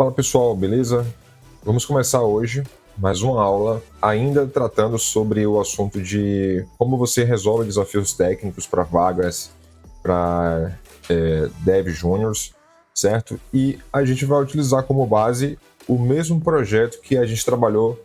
Fala pessoal, beleza? Vamos começar hoje mais uma aula, ainda tratando sobre o assunto de como você resolve desafios técnicos para vagas para Dev Júniors, certo? E a gente vai utilizar como base o mesmo projeto que a gente trabalhou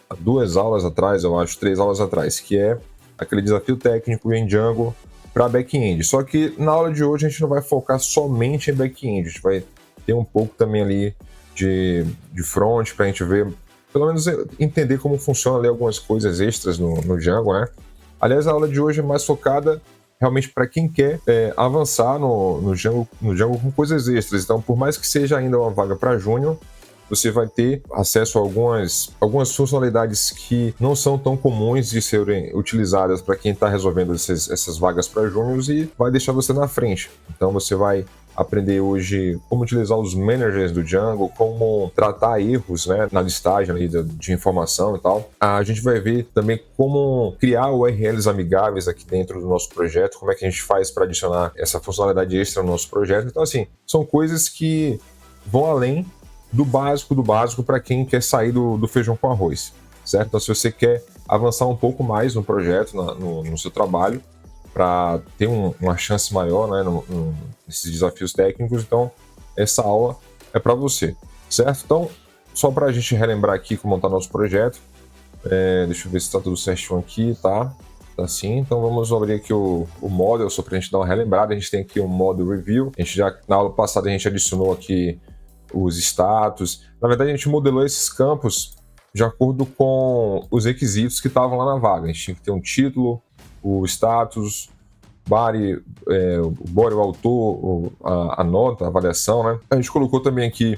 há 2 aulas atrás, eu acho, 3 aulas atrás, que é aquele desafio técnico em Django para back-end. Só que na aula de hoje a gente não vai focar somente em back-end, a gente vai ter um pouco também ali de front para a gente ver, pelo menos entender como funciona ali algumas coisas extras no Django, né? Aliás, a aula de hoje é mais focada realmente para quem quer avançar no Django com coisas extras. Então, por mais que seja ainda uma vaga para Júnior, você vai ter acesso a algumas funcionalidades que não são tão comuns de serem utilizadas para quem está resolvendo essas vagas para júniors e vai deixar você na frente. Então você vai aprender hoje como utilizar os managers do Django, como tratar erros, né, na listagem ali de informação e tal. A gente vai ver também como criar URLs amigáveis aqui dentro do nosso projeto, como é que a gente faz para adicionar essa funcionalidade extra no nosso projeto. Então, assim, são coisas que vão além do básico para quem quer sair do feijão com arroz, certo? Então, se você quer avançar um pouco mais no projeto, no seu trabalho, para ter uma chance maior, né, nesses desafios técnicos, então essa aula é para você, certo? Então, só para a gente relembrar aqui como está nosso projeto, deixa eu ver se está tudo certinho aqui, tá sim. Então vamos abrir aqui o model, só para a gente dar uma relembrada. A gente tem aqui um model review, a gente já, na aula passada a gente adicionou aqui os status. Na verdade, a gente modelou esses campos de acordo com os requisitos que estavam lá na vaga. A gente tinha que ter um título, o status, body, o body, o autor, a nota, a avaliação, né? A gente colocou também aqui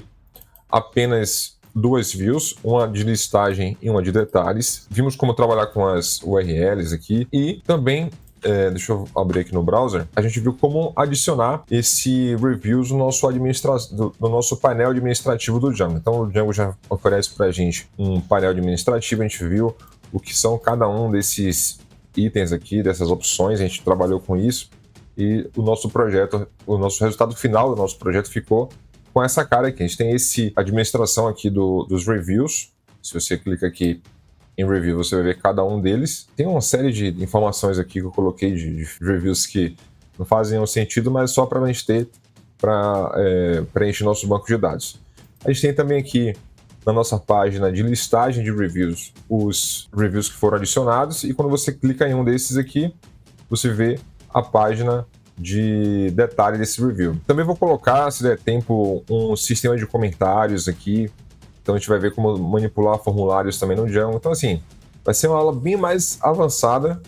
apenas 2 views, uma de listagem e uma de detalhes. Vimos como trabalhar com as URLs aqui e também deixa eu abrir aqui no browser, a gente viu como adicionar esse reviews no nosso painel administrativo do Django. Então o Django já oferece para a gente um painel administrativo, a gente viu o que são cada um desses itens aqui, dessas opções, a gente trabalhou com isso e o nosso resultado final do nosso projeto ficou com essa cara aqui. A gente tem esse administração aqui dos reviews. Se você clica aqui em review, você vai ver cada um deles. Tem uma série de informações aqui que eu coloquei de reviews que não fazem nenhum sentido, mas só para a gente ter para preencher nosso banco de dados. A gente tem também aqui na nossa página de listagem de reviews os reviews que foram adicionados, e quando você clica em um desses aqui, você vê a página de detalhe desse review. Também vou colocar, se der tempo, um sistema de comentários aqui. Então a gente vai ver como manipular formulários também no Django. Então, assim, vai ser uma aula bem mais avançada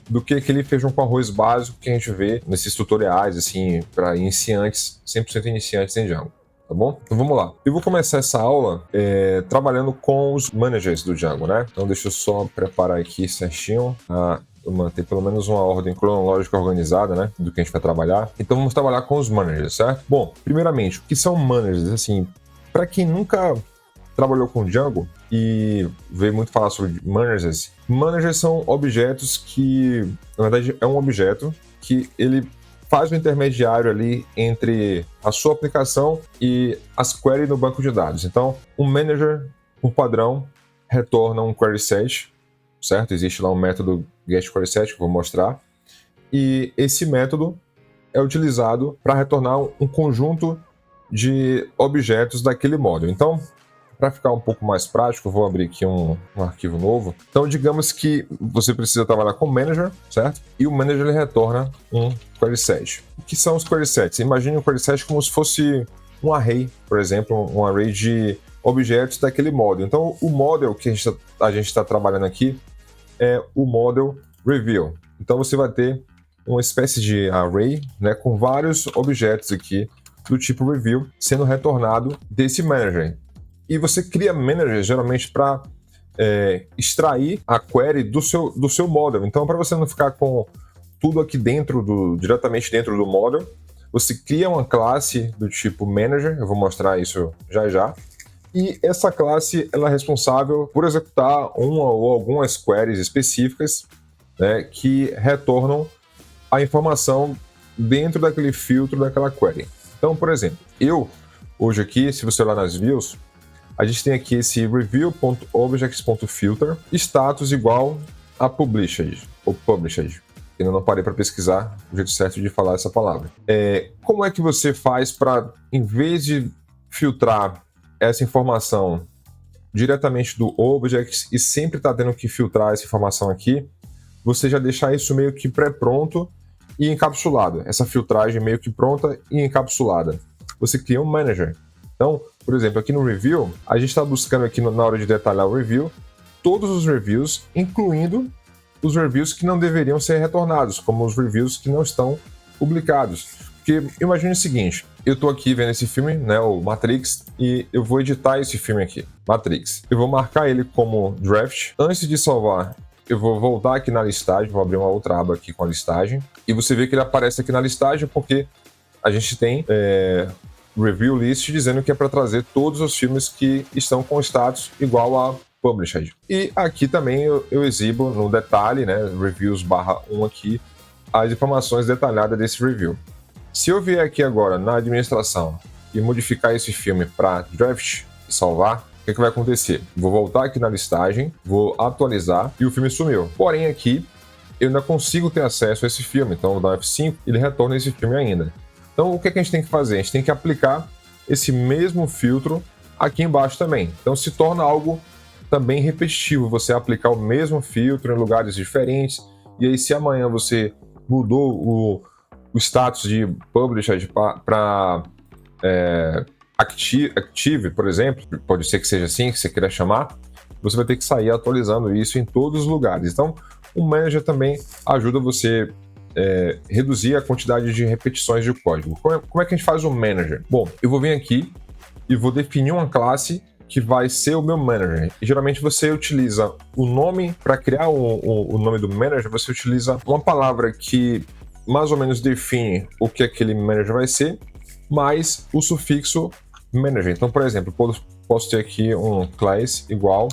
do que aquele feijão com arroz básico que a gente vê nesses tutoriais, assim, para iniciantes, 100% iniciantes em Django, tá bom? Então vamos lá. Eu vou começar essa aula trabalhando com os managers do Django, né? Então deixa eu só preparar aqui certinho, manter pelo menos uma ordem cronológica organizada, né, do que a gente vai trabalhar. Então vamos trabalhar com os managers, certo? Bom, primeiramente, o que são managers? Assim, para quem nunca trabalhou com Django e veio muito falar sobre managers. Managers são objetos que, na verdade, é um objeto que ele faz o intermediário ali entre a sua aplicação e as queries no banco de dados. Então, um manager, por padrão, retorna um query set, certo? Existe lá um método getQuerySet que eu vou mostrar. E esse método é utilizado para retornar um conjunto de objetos daquele módulo. Então, para ficar um pouco mais prático, eu vou abrir aqui um arquivo novo. Então, digamos que você precisa trabalhar com o manager, certo? E o manager ele retorna um query set. O que são os query sets? Imagine um query set como se fosse um array, por exemplo, um array de objetos daquele model. Então, o model que a gente está trabalhando aqui é o model reveal. Então, você vai ter uma espécie de array, né, com vários objetos aqui do tipo reveal sendo retornado desse manager. E você cria manager geralmente para extrair a query do seu model. Então, para você não ficar com tudo aqui diretamente dentro do model, você cria uma classe do tipo manager. Eu vou mostrar isso já já. E essa classe ela é responsável por executar uma ou algumas queries específicas, né, que retornam a informação dentro daquele filtro daquela query. Então, por exemplo, eu hoje aqui, se você olhar nas views, a gente tem aqui esse review.objects.filter, status igual a published, ou published. Ainda não parei para pesquisar o jeito certo de falar essa palavra. Como é que você faz para, em vez de filtrar essa informação diretamente do objects e sempre tá tendo que filtrar essa informação aqui, você já deixar isso meio que pré-pronto e encapsulado. Essa filtragem meio que pronta e encapsulada. Você cria um manager. Então, por exemplo, aqui no review, a gente está buscando aqui na hora de detalhar o review, todos os reviews, incluindo os reviews que não deveriam ser retornados, como os reviews que não estão publicados. Porque imagine o seguinte, eu estou aqui vendo esse filme, né, o Matrix, e eu vou editar esse filme aqui, Matrix. Eu vou marcar ele como draft. Antes de salvar, eu vou voltar aqui na listagem, vou abrir uma outra aba aqui com a listagem, e você vê que ele aparece aqui na listagem porque a gente tem review list dizendo que é para trazer todos os filmes que estão com status igual a published. E aqui também eu exibo no detalhe, né, reviews/1 aqui, as informações detalhadas desse review. Se eu vier aqui agora na administração e modificar esse filme para draft e salvar, o que vai acontecer? Vou voltar aqui na listagem, vou atualizar e o filme sumiu. Porém aqui eu ainda consigo ter acesso a esse filme, então vou dar F5 e ele retorna esse filme ainda. Então o que a gente tem que fazer? A gente tem que aplicar esse mesmo filtro aqui embaixo também. Então se torna algo também repetitivo, você aplicar o mesmo filtro em lugares diferentes, e aí se amanhã você mudou o status de published para active, por exemplo, pode ser que seja assim que você queira chamar, você vai ter que sair atualizando isso em todos os lugares. Então o manager também ajuda você reduzir a quantidade de repetições de código. Como é que a gente faz o manager? Bom, eu vou vir aqui e vou definir uma classe que vai ser o meu manager. E geralmente você utiliza o nome, para criar o nome do manager, você utiliza uma palavra que mais ou menos define o que aquele manager vai ser, mais o sufixo manager. Então, por exemplo, posso ter aqui um class igual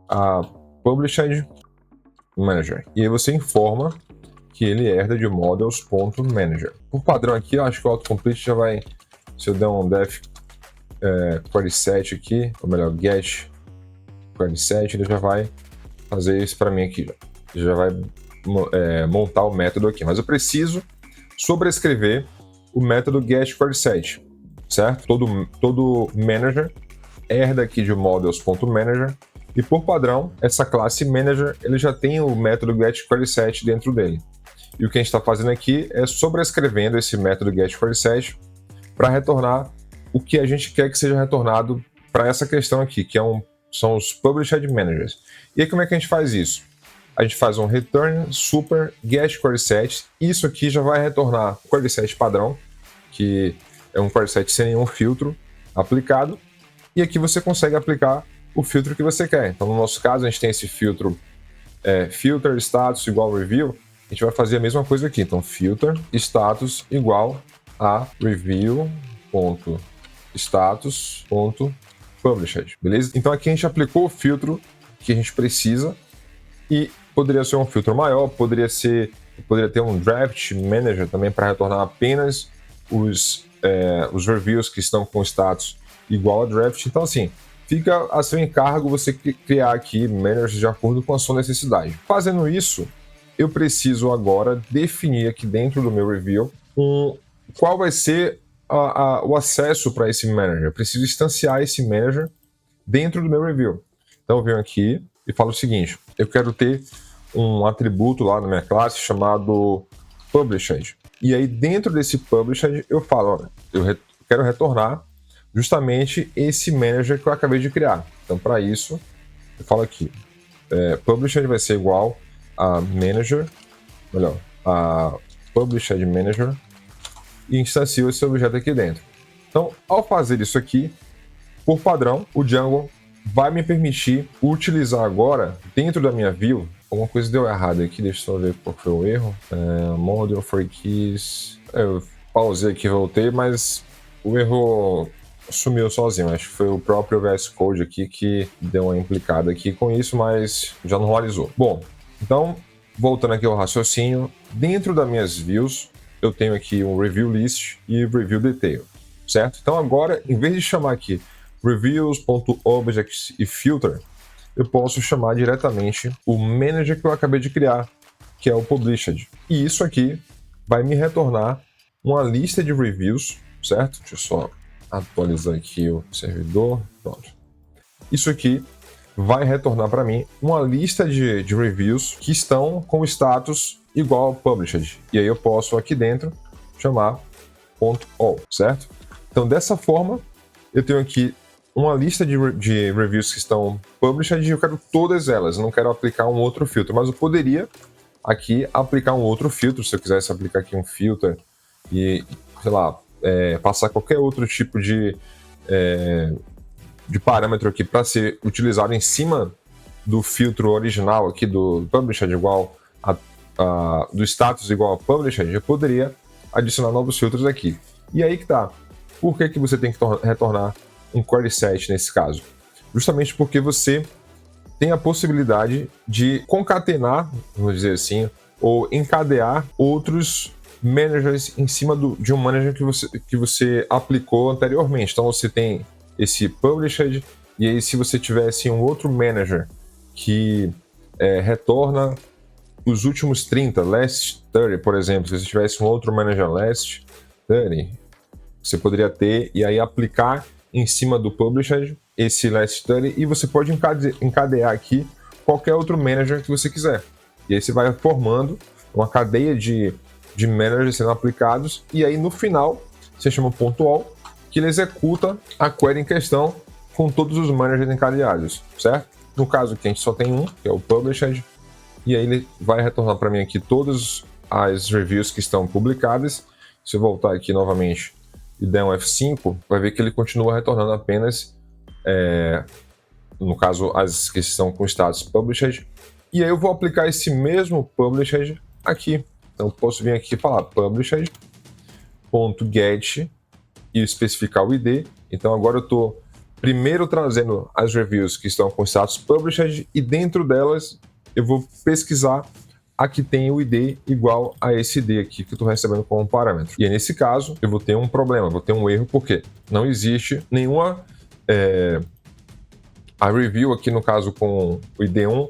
a published manager. E aí você informa que ele herda de models.manager. Por padrão aqui, eu acho que o autocomplete já vai, se eu der um def query set aqui, ou melhor, get query set, ele já vai fazer isso para mim aqui. Já vai montar o método aqui. Mas eu preciso sobrescrever o método get query set, certo? Todo manager herda aqui de models.manager, e por padrão, essa classe manager ele já tem o método get query set dentro dele. E o que a gente está fazendo aqui é sobrescrevendo esse método get query set para retornar o que a gente quer que seja retornado para essa questão aqui, que são os published managers. E aí como é que a gente faz isso? A gente faz um return super get query set. Isso aqui já vai retornar o query set padrão, que é um query set sem nenhum filtro aplicado. E aqui você consegue aplicar o filtro que você quer. Então no nosso caso a gente tem esse filtro filter status igual review. A gente vai fazer a mesma coisa aqui. Então filter status igual a review.status.published, beleza? Então aqui a gente aplicou o filtro que a gente precisa, e poderia ser um filtro maior, poderia ter um draft manager também para retornar apenas os reviews que estão com status igual a draft. Então assim, fica a seu encargo você criar aqui managers de acordo com a sua necessidade. Fazendo isso, eu preciso agora definir aqui dentro do meu review qual vai ser o acesso para esse manager. Eu preciso instanciar esse manager dentro do meu review. Então eu venho aqui e falo o seguinte: eu quero ter um atributo lá na minha classe chamado published. E aí dentro desse published eu falo, olha, eu quero retornar justamente esse manager que eu acabei de criar. Então para isso eu falo aqui, published vai ser igual a manager, melhor, a published manager, e instancio esse objeto aqui dentro. Então, ao fazer isso aqui, por padrão, o Django vai me permitir utilizar agora, dentro da minha view, alguma coisa deu errado aqui, deixa eu só ver qual foi o erro. Model for keys. Eu pausei aqui e voltei, mas o erro sumiu sozinho. Acho que foi o próprio VS Code aqui que deu uma implicada aqui com isso, mas já normalizou. Bom, então, voltando aqui ao raciocínio, dentro das minhas views, eu tenho aqui um review list e review detail. certo? Então agora, em vez de chamar aqui reviews.objects e filter, eu posso chamar diretamente o manager que eu acabei de criar, que é o published. E isso aqui vai me retornar uma lista de reviews, certo? Deixa eu só atualizar aqui o servidor. Pronto. Isso aqui vai retornar para mim uma lista de reviews que estão com status igual ao published. E aí eu posso aqui dentro chamar .all, certo? Então dessa forma eu tenho aqui uma lista de reviews que estão published e eu quero todas elas, eu não quero aplicar um outro filtro, mas eu poderia aqui aplicar um outro filtro, se eu quisesse aplicar aqui um filter e, sei lá, passar qualquer outro tipo de parâmetro aqui para ser utilizado em cima do filtro original aqui do published igual do status igual a published, eu poderia adicionar novos filtros aqui. E aí que tá. Por que você tem que retornar um query set nesse caso? Justamente porque você tem a possibilidade de concatenar, vamos dizer assim, ou encadear outros managers em cima de um manager que você aplicou anteriormente. Então você tem esse published, e aí se você tivesse um outro manager que retorna os últimos 30, last 30, por exemplo, se você tivesse um outro manager last 30, você poderia ter e aí aplicar em cima do published esse last 30 e você pode encadear aqui qualquer outro manager que você quiser. E aí você vai formando uma cadeia de managers sendo aplicados e aí no final você chama o .all que ele executa a query em questão com todos os managers encadeados, certo? No caso aqui a gente só tem um, que é o published, e aí ele vai retornar para mim aqui todas as reviews que estão publicadas. Se eu voltar aqui novamente e der um F5, vai ver que ele continua retornando apenas, no caso, as que estão com status published. E aí eu vou aplicar esse mesmo published aqui. Então eu posso vir aqui e falar published.get e especificar o ID. Então agora eu estou primeiro trazendo as reviews que estão com status published e dentro delas eu vou pesquisar a que tem o ID igual a esse ID aqui que eu estou recebendo como parâmetro. E aí, nesse caso, eu vou ter um problema, vou ter um erro, porque não existe nenhuma... a review aqui, no caso, com o ID1,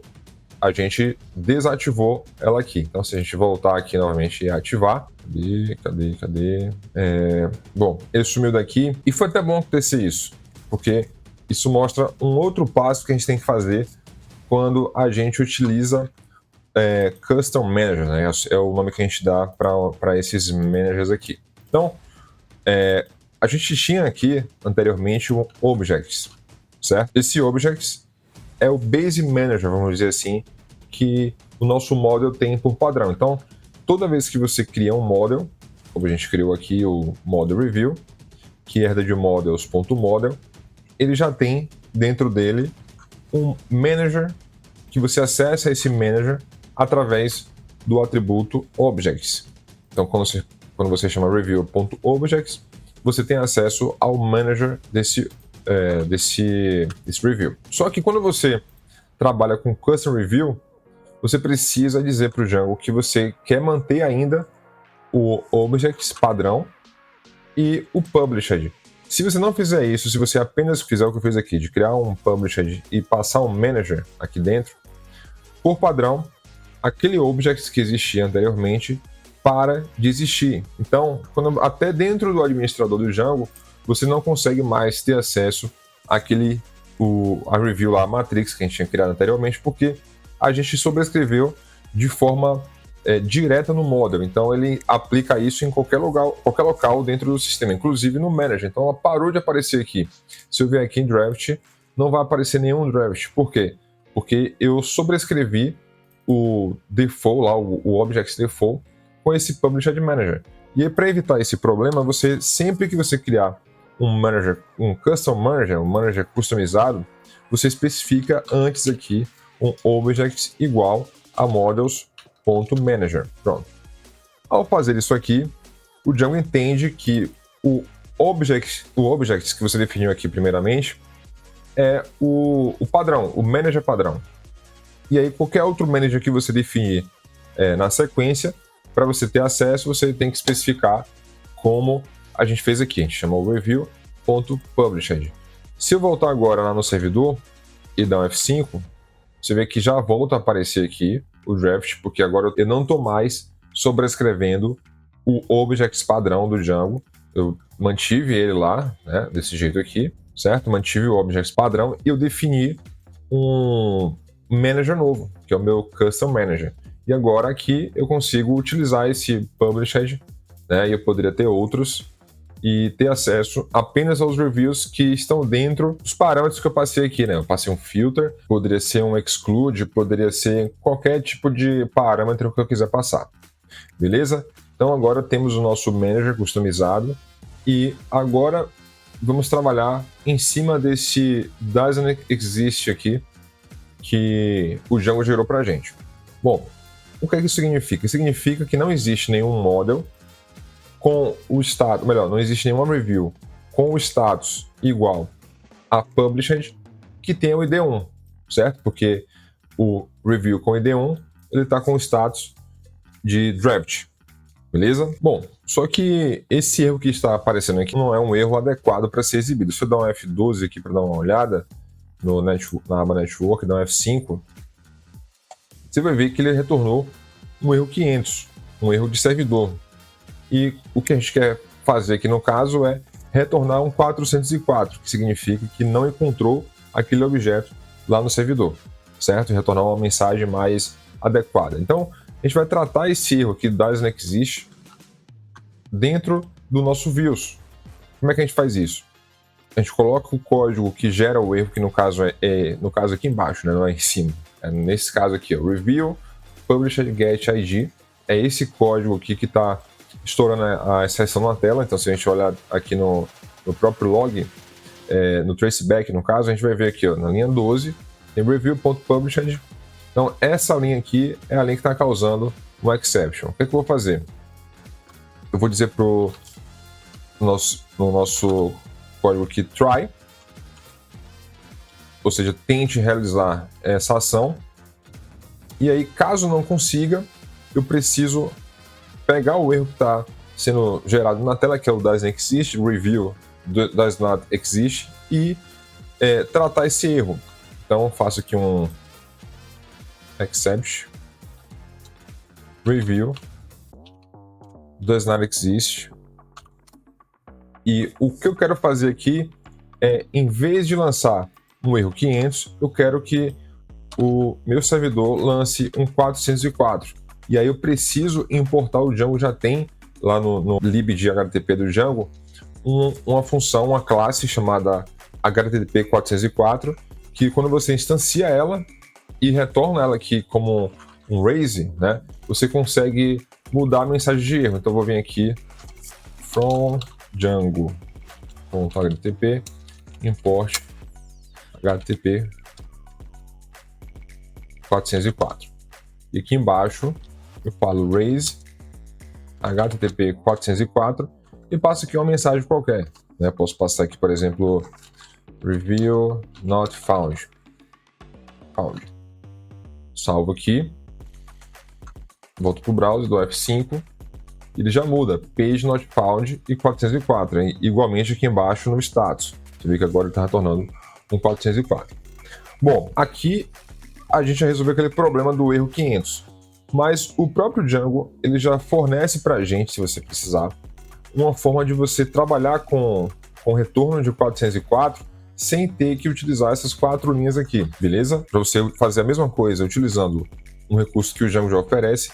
a gente desativou ela aqui. Então, se a gente voltar aqui novamente e ativar... Cadê? Bom, ele sumiu daqui. E foi até bom acontecer isso, porque isso mostra um outro passo que a gente tem que fazer quando a gente utiliza Custom Manager, né? É o nome que a gente dá para esses managers aqui. Então, a gente tinha aqui anteriormente o Objects, certo? Esse Objects é o Base Manager, vamos dizer assim, que o nosso model tem por padrão. Então, toda vez que você cria um model, como a gente criou aqui o Model Review, que herda de models.model, ele já tem dentro dele um manager que você acessa esse manager através do atributo objects. Então, quando você chama review.objects, você tem acesso ao manager desse review. Só que quando você trabalha com custom review, você precisa dizer para o Django que você quer manter ainda o objects padrão e o published. Se você não fizer isso, se você apenas fizer o que eu fiz aqui, de criar um published e passar um manager aqui dentro, por padrão, aquele object que existia anteriormente para de existir. Então, até dentro do administrador do Django, você não consegue mais ter acesso a review lá, a matrix que a gente tinha criado anteriormente, porque a gente sobrescreveu de forma direta no model. Então ele aplica isso em qualquer local dentro do sistema, inclusive no manager. Então ela parou de aparecer aqui. Se eu vier aqui em draft, não vai aparecer nenhum draft. Por quê? Porque eu sobrescrevi o default lá, o object default, com esse published manager. E para evitar esse problema, sempre que você criar um manager, um custom manager, um manager customizado, você especifica antes aqui um object igual a models.manager. Pronto. Ao fazer isso aqui, o Django entende que o object que você definiu aqui primeiramente é o padrão, o manager padrão. E aí qualquer outro manager que você definir na sequência, para você ter acesso, você tem que especificar como a gente fez aqui, a gente chamou review.published. Se eu voltar agora lá no servidor e dar um F5, você vê que já volta a aparecer aqui o draft, porque agora eu não estou mais sobrescrevendo o objects padrão do Django. Eu mantive ele lá, né, desse jeito aqui, certo? Mantive o objects padrão e eu defini um manager novo, que é o meu custom manager. E agora aqui eu consigo utilizar esse published, né, e eu poderia ter outros e ter acesso apenas aos reviews que estão dentro dos parâmetros que eu passei aqui, né? Eu passei um filter, poderia ser um exclude, poderia ser qualquer tipo de parâmetro que eu quiser passar. Beleza? Então agora temos o nosso manager customizado e agora vamos trabalhar em cima desse doesn't exist aqui que o Django gerou para a gente. Bom, o que é que isso significa? Significa que não existe nenhum model com o status, melhor, não existe nenhuma review com o status igual a published que tenha o ID1, certo? Porque o review com ID1 ele está com o status de draft, beleza? Bom, só que esse erro que está aparecendo aqui não é um erro adequado para ser exibido. Se eu dar um F12 aqui para dar uma olhada na aba Network, dar um F5, você vai ver que ele retornou um erro 500, um erro de servidor. E o que a gente quer fazer aqui no caso é retornar um 404, que significa que não encontrou aquele objeto lá no servidor, certo? E retornar uma mensagem mais adequada. Então, a gente vai tratar esse erro aqui doesn't exist dentro do nosso views. Como é que a gente faz isso? A gente coloca o código que gera o erro, que no caso no caso aqui embaixo, né? Não é em cima. É nesse caso aqui, ó, review published get id. É esse código aqui que está estourando a exceção na tela. Então, se a gente olhar aqui no próprio log, no traceback, no caso, a gente vai ver aqui, ó, na linha 12, tem review.published. Então, essa linha aqui é a linha que está causando uma exception. O que é que eu vou fazer? Eu vou dizer no nosso código aqui, try, ou seja, tente realizar essa ação. E aí, caso não consiga, eu preciso pegar o erro que está sendo gerado na tela, que é o doesn't exist, review does not exist, e tratar esse erro. Então, eu faço aqui um except review does not exist. E o que eu quero fazer aqui é, em vez de lançar um erro 500, eu quero que o meu servidor lance um 404. E aí eu preciso importar o Django, já tem lá no lib de HTTP do Django uma função, uma classe chamada HTTP 404, que quando você instancia ela e retorna ela aqui como um raise, né, você consegue mudar a mensagem de erro. Então eu vou vir aqui from Django.http import HTTP 404. E aqui embaixo eu falo raise HTTP 404 e passo aqui uma mensagem qualquer, né? Posso passar aqui, por exemplo, review not found. Salvo aqui, volto para o browser, do F5, ele já muda page not found e 404, hein? Igualmente aqui embaixo no status. Você vê que agora ele está retornando um 404. Bom, aqui a gente já resolveu aquele problema do erro 500, mas o próprio Django ele já fornece para a gente, se você precisar, uma forma de você trabalhar com retorno de 404 sem ter que utilizar essas 4 linhas aqui, beleza? Para você fazer a mesma coisa utilizando um recurso que o Django já oferece,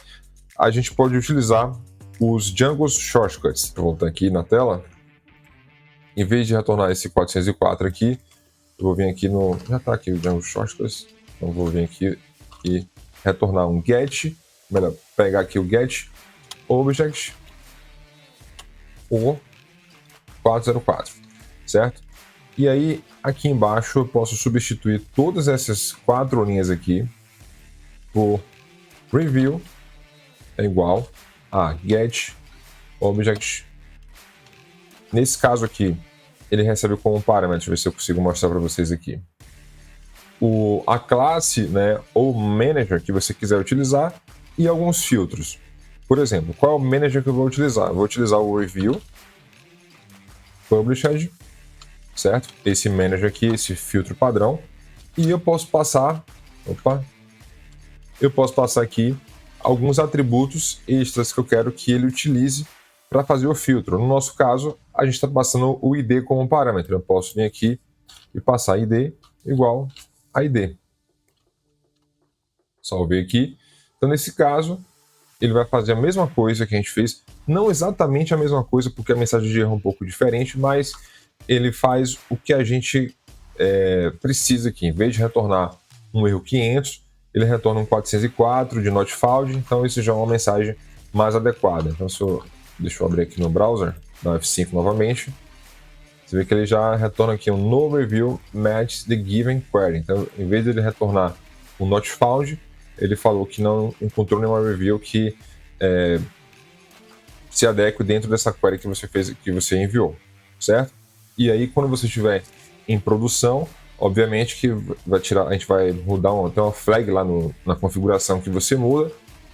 a gente pode utilizar os Django Shortcuts. Vou voltar aqui na tela. Em vez de retornar esse 404 aqui, eu vou vir aqui no... Já está aqui o Django Shortcuts. Então vou vir aqui e retornar um get. Melhor, pegar aqui o get object o 404, certo? E aí, aqui embaixo, eu posso substituir todas essas 4 linhas aqui por review é igual a get object. Nesse caso aqui, ele recebe como parâmetro, deixa eu ver se eu consigo mostrar para vocês aqui, a classe, né, ou manager que você quiser utilizar e alguns filtros. Por exemplo, qual é o manager que eu vou utilizar? Eu vou utilizar o review published, certo? Esse manager aqui, esse filtro padrão, e eu posso passar, aqui alguns atributos extras que eu quero que ele utilize para fazer o filtro. No nosso caso, a gente está passando o ID como parâmetro. Eu posso vir aqui e passar ID igual a ID. Salvei aqui. Então, nesse caso, ele vai fazer a mesma coisa que a gente fez. Não exatamente a mesma coisa, porque a mensagem de erro é um pouco diferente, mas ele faz o que a gente precisa aqui. Em vez de retornar um erro 500, ele retorna um 404 de not found. Então, isso já é uma mensagem mais adequada. Então, deixa eu abrir aqui no browser, dar F5 novamente. Você vê que ele já retorna aqui um no review match the given query. Então, em vez de ele retornar um not found, ele falou que não encontrou nenhuma review que se adeque dentro dessa query que você fez, que você enviou, certo? E aí, quando você estiver em produção, obviamente que a gente vai mudar tem uma flag lá na configuração que você muda,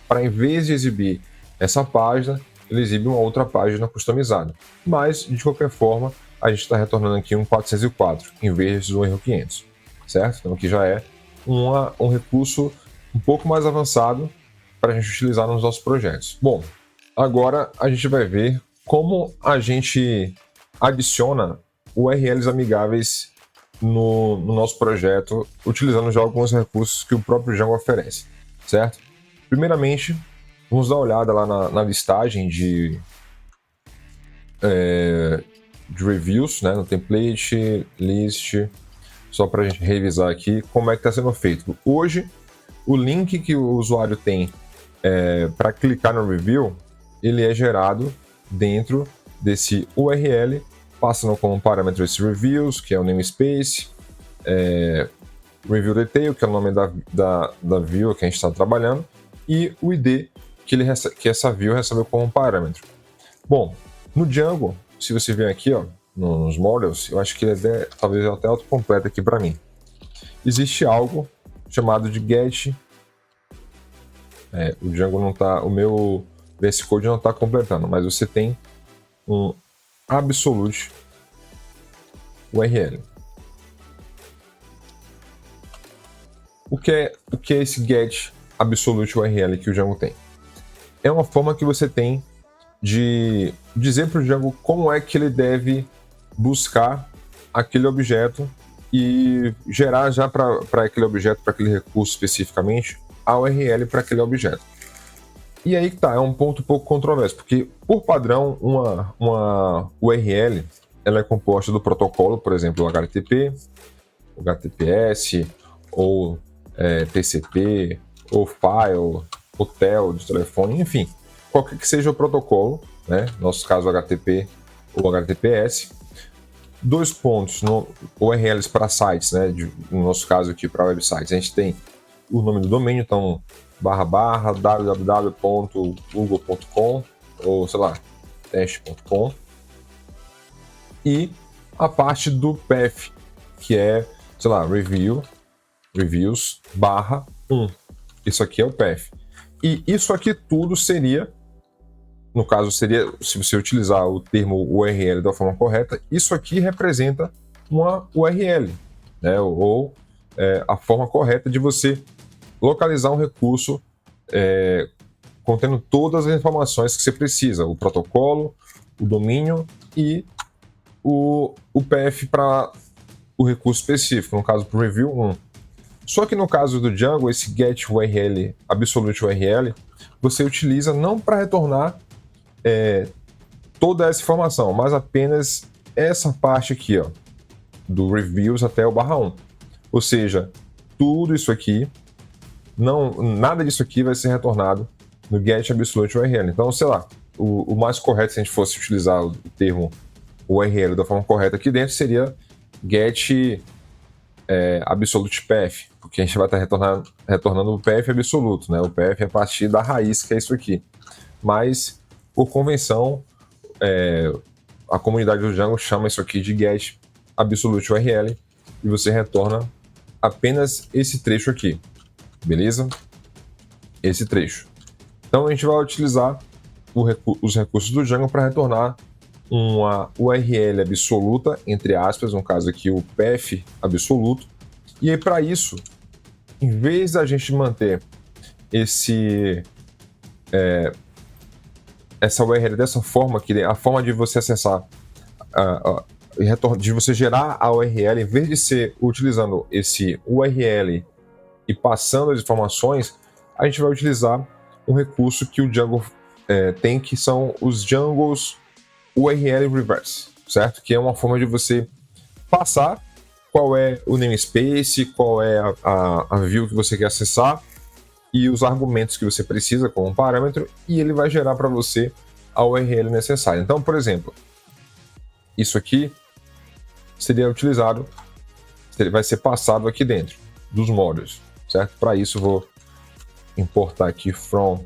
para em vez de exibir essa página, ele exibe uma outra página customizada. Mas, de qualquer forma, a gente está retornando aqui um 404, em vez de um erro 500, certo? Então aqui já é um recurso um pouco mais avançado para a gente utilizar nos nossos projetos. Bom, agora a gente vai ver como a gente adiciona URLs amigáveis no nosso projeto, utilizando já alguns recursos que o próprio Django oferece, certo? Primeiramente, vamos dar uma olhada lá na listagem de reviews, né, no template, list, só para a gente revisar aqui como é que está sendo feito. Hoje, o link que o usuário tem para clicar no review, ele é gerado dentro desse URL, passando como parâmetro esse reviews, que é o namespace, review detail, que é o nome da view que a gente está trabalhando, e o ID que essa view recebeu como parâmetro. Bom, no Django, se você vier aqui, ó, nos models, eu acho que ele talvez até autocompleto aqui para mim. Existe algo chamado de get. O Django não tá, o meu VS Code não está completando, mas você tem um absolute URL. O que é esse get absolute URL que o Django tem? É uma forma que você tem de dizer para o Django como é que ele deve buscar aquele objeto e gerar já para aquele objeto, para aquele recurso especificamente, a URL para aquele objeto. E aí que tá, é um ponto um pouco controverso, porque por padrão uma URL ela é composta do protocolo, por exemplo, o HTTP, o HTTPS, ou TCP, ou file, hotel de telefone, enfim, qualquer que seja o protocolo, né? No nosso caso HTTP ou HTTPS, 2 pontos, URLs para sites, né? No nosso caso aqui para websites, a gente tem o nome do domínio, então www.google.com ou sei lá, teste.com, e a parte do path, que é, sei lá, reviews/1. Isso aqui é o path. E isso aqui tudo seria, no caso seria, se você utilizar o termo URL da forma correta, isso aqui representa uma URL, né? Ou a forma correta de você localizar um recurso contendo todas as informações que você precisa, o protocolo, o domínio e o path para o recurso específico, no caso para o review 1. Só que no caso do Django, esse get URL, absolute URL, você utiliza não para retornar toda essa informação, mas apenas essa parte aqui, ó, do reviews até o /1. Ou seja, tudo isso aqui, nada disso aqui vai ser retornado no get absolute URL. Então, sei lá, o mais correto se a gente fosse utilizar o termo URL da forma correta aqui dentro seria get absolute path, porque a gente vai estar retornando o path absoluto, né? O path é a partir da raiz, que é isso aqui. Mas, por convenção, a comunidade do Django chama isso aqui de get absolute URL e você retorna apenas esse trecho aqui, beleza? Esse trecho. Então a gente vai utilizar os recursos do Django para retornar uma URL absoluta, entre aspas, no caso aqui o path absoluto. E aí para isso, em vez da gente manter essa URL dessa forma, que a forma de você acessar, de você gerar a URL, em vez de ser utilizando esse URL e passando as informações, a gente vai utilizar um recurso que o Django tem, que são os Django's URL Reverse, certo? Que é uma forma de você passar qual é o namespace, qual é a view que você quer acessar e os argumentos que você precisa como parâmetro, e ele vai gerar para você a URL necessária. Então, por exemplo, isso aqui seria utilizado, vai ser passado aqui dentro dos modules, certo? Para isso, vou importar aqui from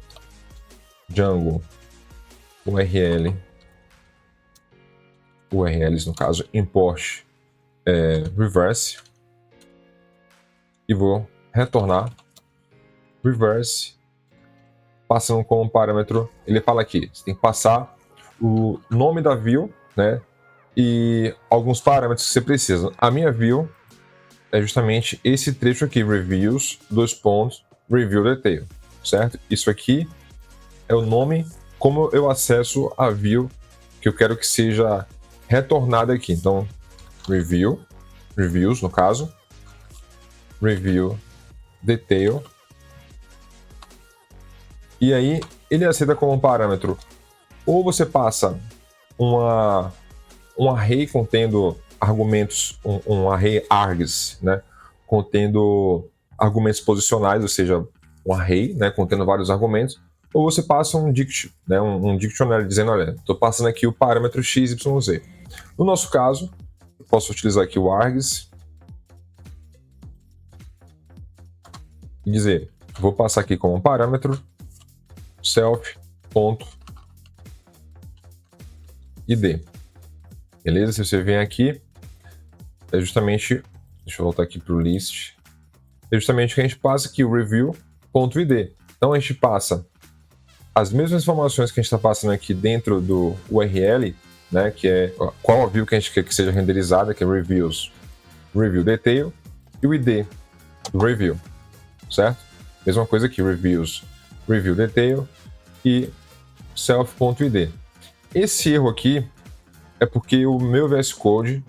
Django URLs, no caso, import reverse, e vou retornar reverse, passando como parâmetro. Ele fala aqui, você tem que passar o nome da view, né, e alguns parâmetros que você precisa. A minha view é justamente esse trecho aqui, reviews, review detail, certo? Isso aqui é o nome, como eu acesso a view que eu quero que seja retornada aqui. Então, reviews, no caso, review detail. E aí, ele aceita como parâmetro, ou você passa um array contendo argumentos, um array args, né, contendo argumentos posicionais, ou seja, um array, né, contendo vários argumentos, ou você passa um né, um dictionary dizendo, olha, estou passando aqui o parâmetro XYZ. No nosso caso, eu posso utilizar aqui o args e dizer, vou passar aqui como parâmetro self.id. Beleza? Se você vem aqui, é justamente, deixa eu voltar aqui para o list, é justamente que a gente passa aqui o review.id. Então a gente passa as mesmas informações que a gente está passando aqui dentro do URL, né, que é qual a view que a gente quer que seja renderizada, que é reviews, review detail, e o ID do review, certo? Mesma coisa aqui, reviews, review detail e self.id. Esse erro aqui é porque o meu VS Code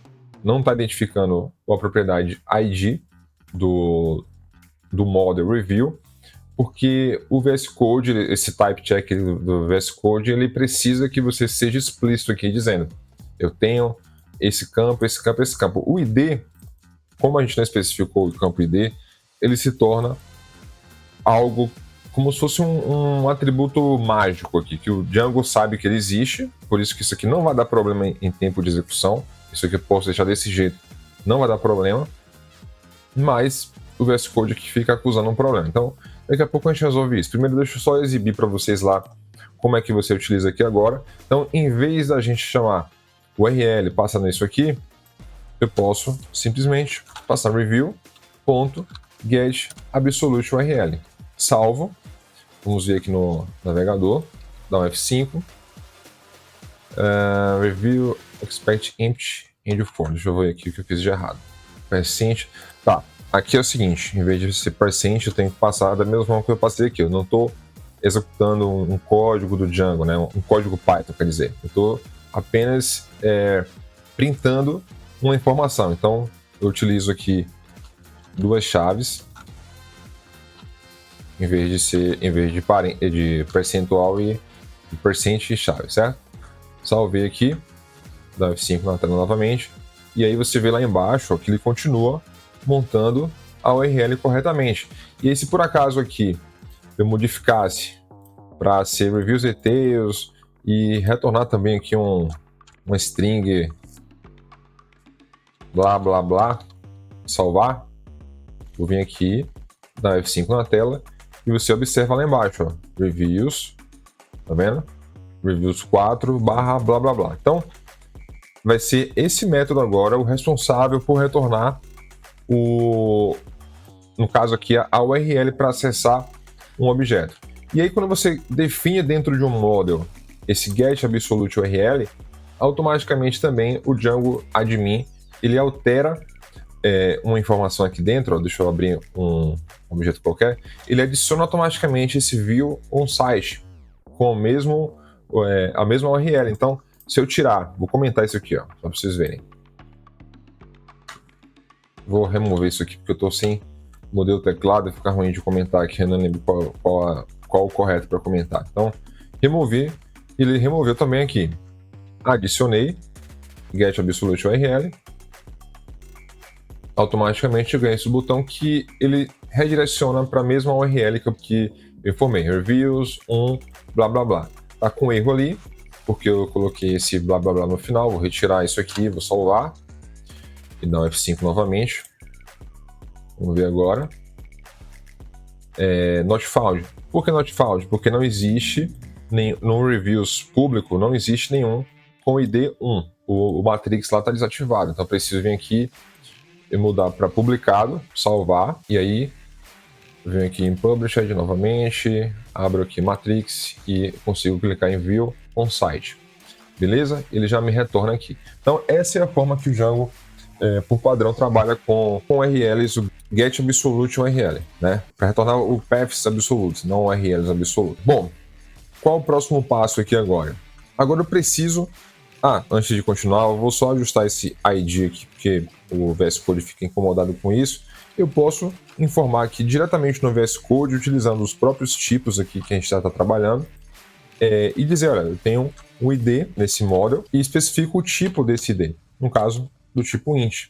não está identificando a propriedade ID do model review, porque o VS Code, esse type check do VS Code, ele precisa que você seja explícito aqui, dizendo, eu tenho esse campo, esse campo, esse campo. O ID, como a gente não especificou o campo ID, ele se torna algo como se fosse um atributo mágico aqui, que o Django sabe que ele existe, por isso que isso aqui não vai dar problema em tempo de execução. Isso aqui eu posso deixar desse jeito, não vai dar problema, mas o VS Code aqui fica acusando um problema. Então, daqui a pouco a gente resolve isso. Primeiro, deixa eu só exibir para vocês lá como é que você utiliza aqui agora. Então, em vez da gente chamar o URL passando isso aqui, eu posso simplesmente passar review.get absolute URL. Salvo. Vamos ver aqui no navegador, dá um F5. Review expect empty end for. Deixa eu ver aqui o que eu fiz de errado. Percent. Tá, aqui é o seguinte, em vez de ser percent, eu tenho que passar da mesma forma que eu passei aqui. Eu não estou executando um código do Django, né? Um código Python, quer dizer. Eu estou apenas printando uma informação. Então, eu utilizo aqui duas chaves, em vez de percentual e percent e chave, certo? Salvei aqui, dá F5 na tela novamente, e aí você vê lá embaixo ó, que ele continua montando a URL corretamente. E aí, se por acaso aqui eu modificasse para ser reviews details e retornar também aqui uma string blá blá blá, salvar, vou vir aqui, dar F5 na tela, e você observa lá embaixo, ó, reviews, tá vendo? Reviews 4 barra blá blá blá. Então, vai ser esse método agora o responsável por retornar no caso aqui, a URL para acessar um objeto. E aí, quando você define dentro de um model esse get absolute URL, automaticamente também o Django Admin, ele altera uma informação aqui dentro, ó, deixa eu abrir um objeto qualquer, ele adiciona automaticamente esse view on site com a mesma URL. Então, se eu tirar, vou comentar isso aqui, ó, só para vocês verem. Vou remover isso aqui porque eu estou sem modelo teclado e fica ruim de comentar aqui, eu não lembro qual o correto para comentar. Então, removi, ele removeu também aqui. Adicionei get absolute URL. Automaticamente eu ganho esse botão que ele redireciona para a mesma URL que eu informei, reviews, blá blá blá. Tá com erro ali, porque eu coloquei esse blá blá blá no final, vou retirar isso aqui, vou salvar e dar um F5 novamente. Vamos ver agora. Not found. Por que not found? Porque não existe, no reviews público, não existe nenhum com ID 1. O Matrix lá está desativado, então eu preciso vir aqui e mudar para publicado, salvar, e aí venho aqui em Published novamente, abro aqui Matrix e consigo clicar em View on Site. Beleza? Ele já me retorna aqui. Então essa é a forma que o Django, por padrão, trabalha com URLs, o Get Absolute URL, né? Para retornar o Paths Absolutes, não URLs Absolute. Bom, qual o próximo passo aqui agora? Agora eu preciso... antes de continuar, eu vou só ajustar esse ID aqui, porque o VS Code fica incomodado com isso. Eu posso informar aqui diretamente no VS Code, utilizando os próprios tipos aqui que a gente já está trabalhando, e dizer, olha, eu tenho um ID nesse model e especifico o tipo desse ID, no caso do tipo int,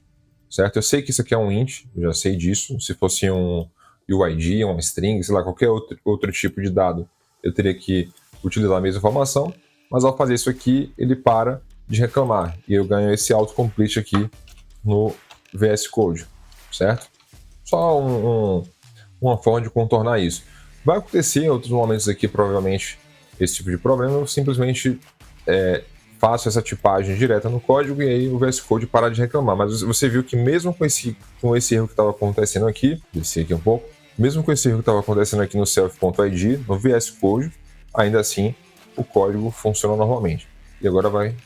certo? Eu sei que isso aqui é um int, eu já sei disso. Se fosse um UID, uma string, sei lá, qualquer outro tipo de dado, eu teria que utilizar a mesma informação, mas ao fazer isso aqui, ele para de reclamar e eu ganho esse autocomplete aqui no VS Code, certo? Só uma forma de contornar isso. Vai acontecer em outros momentos aqui, provavelmente, esse tipo de problema. Eu simplesmente faço essa tipagem direta no código e aí o VS Code para de reclamar. Mas você viu que mesmo com esse erro que estava acontecendo aqui, desci aqui um pouco, mesmo com esse erro que estava acontecendo aqui no self.id, no VS Code, ainda assim o código funciona normalmente. E agora não vai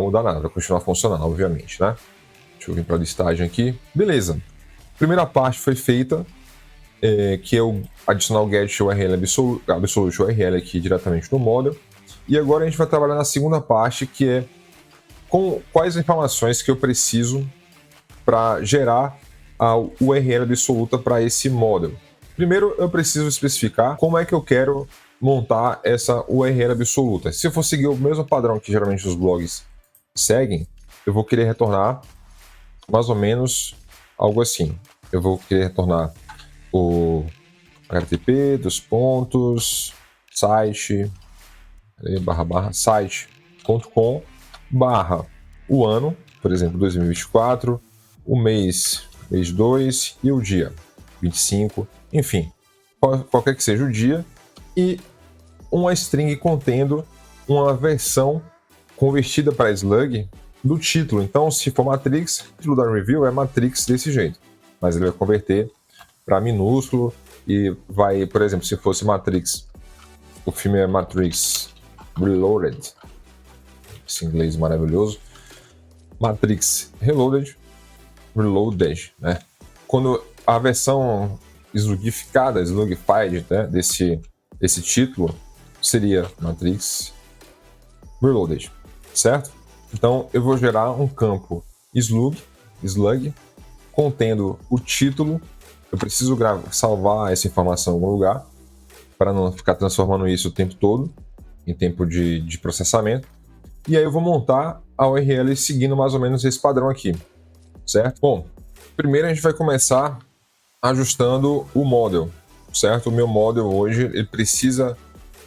mudar nada, vai continuar funcionando, obviamente, né? Deixa eu vir para a listagem aqui. Beleza. Primeira parte foi feita, que é o adicionar o get URL absolute URL aqui diretamente no model. E agora a gente vai trabalhar na segunda parte, que é com quais informações que eu preciso para gerar a URL absoluta para esse model. Primeiro, eu preciso especificar como é que eu quero montar essa URL absoluta. Se eu for seguir o mesmo padrão que geralmente os blogs seguem, eu vou querer retornar mais ou menos algo assim. Eu vou querer retornar o HTTP, site, site.com, o ano, por exemplo, 2024, o mês 2 e o dia, 25, enfim, qualquer que seja o dia, e uma string contendo uma versão convertida para slug do título. Então, se for Matrix, o título da review é Matrix desse jeito, mas ele vai converter para minúsculo e vai, por exemplo, se fosse Matrix, o filme é Matrix Reloaded, esse inglês maravilhoso, Matrix Reloaded, né? Quando a versão slugificada, slugified, né, desse título seria Matrix Reloaded, certo? Então eu vou gerar um campo slug, contendo o título. Eu preciso salvar essa informação em algum lugar para não ficar transformando isso o tempo todo em tempo de processamento. E aí eu vou montar a URL seguindo mais ou menos esse padrão aqui, certo? Bom, primeiro a gente vai começar ajustando o model, certo? O meu model hoje, ele precisa,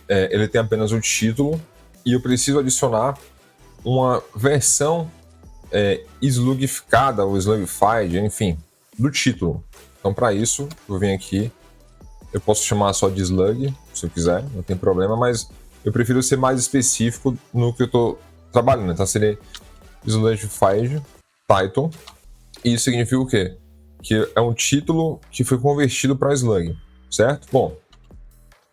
ele tem apenas o título e eu preciso adicionar uma versão slugificada ou slugified, enfim, do título. Então, para isso, eu venho aqui, eu posso chamar só de slug, se eu quiser, não tem problema, mas eu prefiro ser mais específico no que eu estou trabalhando. Então, seria slugified title, e isso significa o quê? Que é um título que foi convertido para slug, certo? Bom,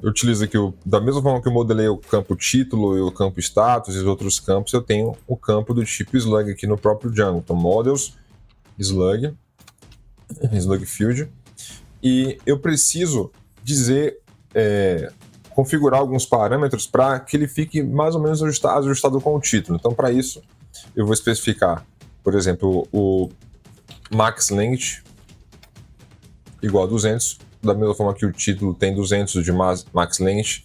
eu utilizo aqui, da mesma forma que eu modelei o campo título e o campo status e os outros campos, eu tenho o campo do tipo slug aqui no próprio Django. Então, models, slug field. E eu preciso dizer, configurar alguns parâmetros para que ele fique mais ou menos ajustado com o título. Então, para isso, eu vou especificar, por exemplo, o max length igual a 200, da mesma forma que o título tem 200 de max length,